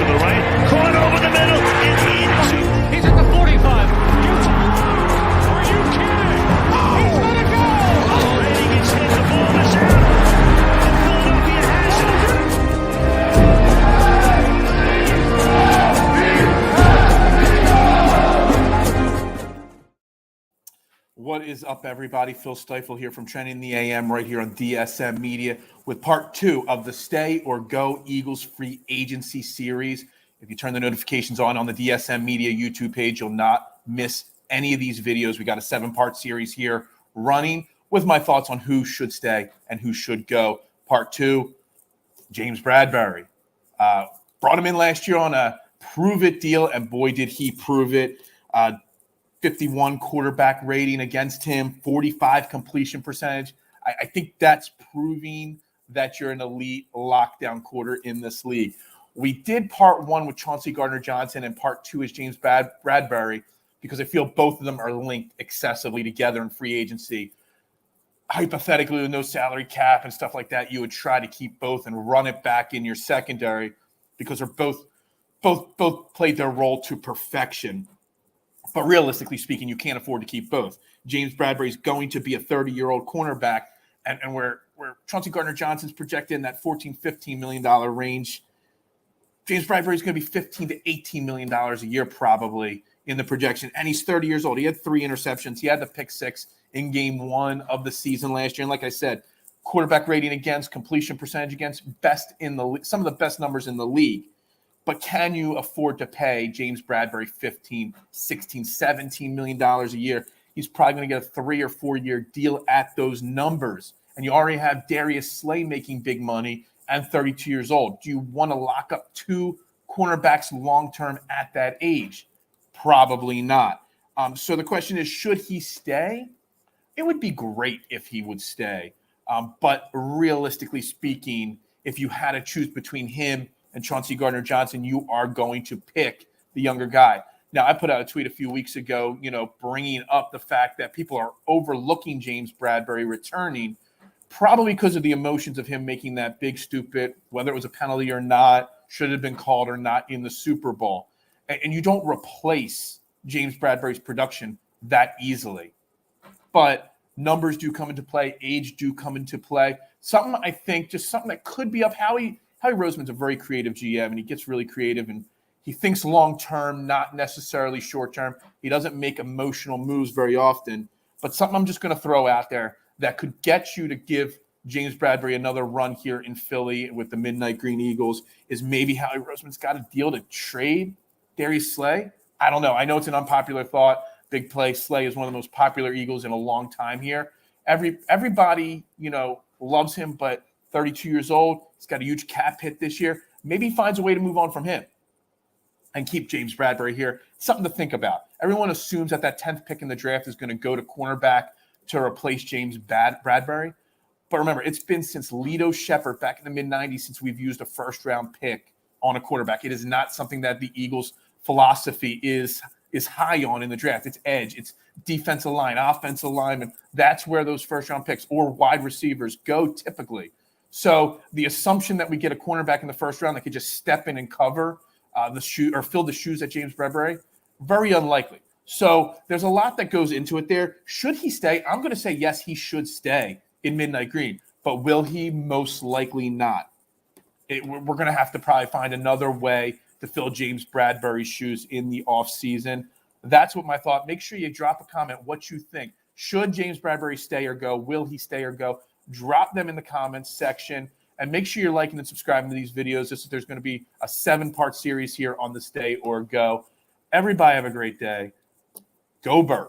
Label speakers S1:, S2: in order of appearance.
S1: the right, caught over the middle, and into.
S2: He's at the 45. Are you kidding? Oh, he's going to go. Oh,
S1: Brady gets hit. The ball is out. And Philadelphia has it.
S3: What is up, everybody? Phil Stifle here from Trending the AM right here on DSM Media with part 2 of the Stay or Go Eagles free agency series. If you turn the notifications on the DSM Media YouTube page, you'll not miss any of these videos. We got a 7-part series here running with my thoughts on who should stay and who should go. Part 2, James Bradberry. Brought him in last year on a prove-it deal, and boy, did he prove it. 51 quarterback rating against him, 45 completion percentage. I think that's proving that you're an elite lockdown quarter in this league. We did part 1 with Chauncey Gardner-Johnson, and part 2 is James Bradberry, because I feel both of them are linked excessively together in free agency. Hypothetically, with no salary cap and stuff like that, you would try to keep both and run it back in your secondary because they're both played their role to perfection. But realistically speaking, you can't afford to keep both. James Bradberry is going to be a 30-year-old cornerback, and where Chauncey Gardner-Johnson's projected in that $14-15 million range, James Bradberry is going to be $15 to $18 million a year probably in the projection. And he's 30 years old. He had 3 interceptions. He had the pick 6 in game 1 of the season last year. And like I said, quarterback rating against, completion percentage against, best in the some of the best numbers in the league. But can you afford to pay James Bradberry $15, $16, $17 million a year? He's probably going to get a 3 or 4 year deal at those numbers. And you already have Darius Slay making big money and 32 years old. Do you want to lock up 2 cornerbacks long-term at that age? Probably not. So the question is, should he stay? It would be great if he would stay. But realistically speaking, if you had to choose between him and Chauncey Gardner-Johnson, you are going to pick the younger guy. Now, I put out a tweet a few weeks ago, bringing up the fact that people are overlooking James Bradberry returning, probably because of the emotions of him making that big stupid, whether it was a penalty or not, should have been called or not in the Super Bowl. And you don't replace James Bradberry's production that easily. But numbers do come into play. Age do come into play. Something that could be up. Howie Roseman's a very creative GM, and he gets really creative, and he thinks long-term, not necessarily short-term. He doesn't make emotional moves very often. But something I'm just going to throw out there that could get you to give James Bradberry another run here in Philly with the Midnight Green Eagles is maybe Howie Roseman's got a deal to trade Darius Slay. I don't know. I know it's an unpopular thought. Big play. Slay is one of the most popular Eagles in a long time here. Everybody, loves him, but 32 years old. He's got a huge cap hit this year. Maybe he finds a way to move on from him and keep James Bradberry here. Something to think about. Everyone assumes that 10th pick in the draft is going to go to cornerback to replace James Bradberry. But remember, it's been since Lito Shepherd back in the mid-'90s since we've used a first-round pick on a quarterback. It is not something that the Eagles' philosophy is high on in the draft. It's edge. It's defensive line, offensive lineman. That's where those first-round picks or wide receivers go typically. So the assumption that we get a cornerback in the first round that could just step in and cover the shoe or fill the shoes at James Bradberry, very unlikely. So there's a lot that goes into it there. Should he stay? I'm going to say yes, he should stay in Midnight Green. But will he? Most likely not. We're going to have to probably find another way to fill James Bradberry's shoes in the offseason. That's what my thought. Make sure you drop a comment what you think. Should James Bradberry stay or go? Will he stay or go? Drop them in the comments section. And make sure you're liking and subscribing to these videos. There's going to be a 7-part series here on the Stay or Go. Everybody have a great day. Go Birds.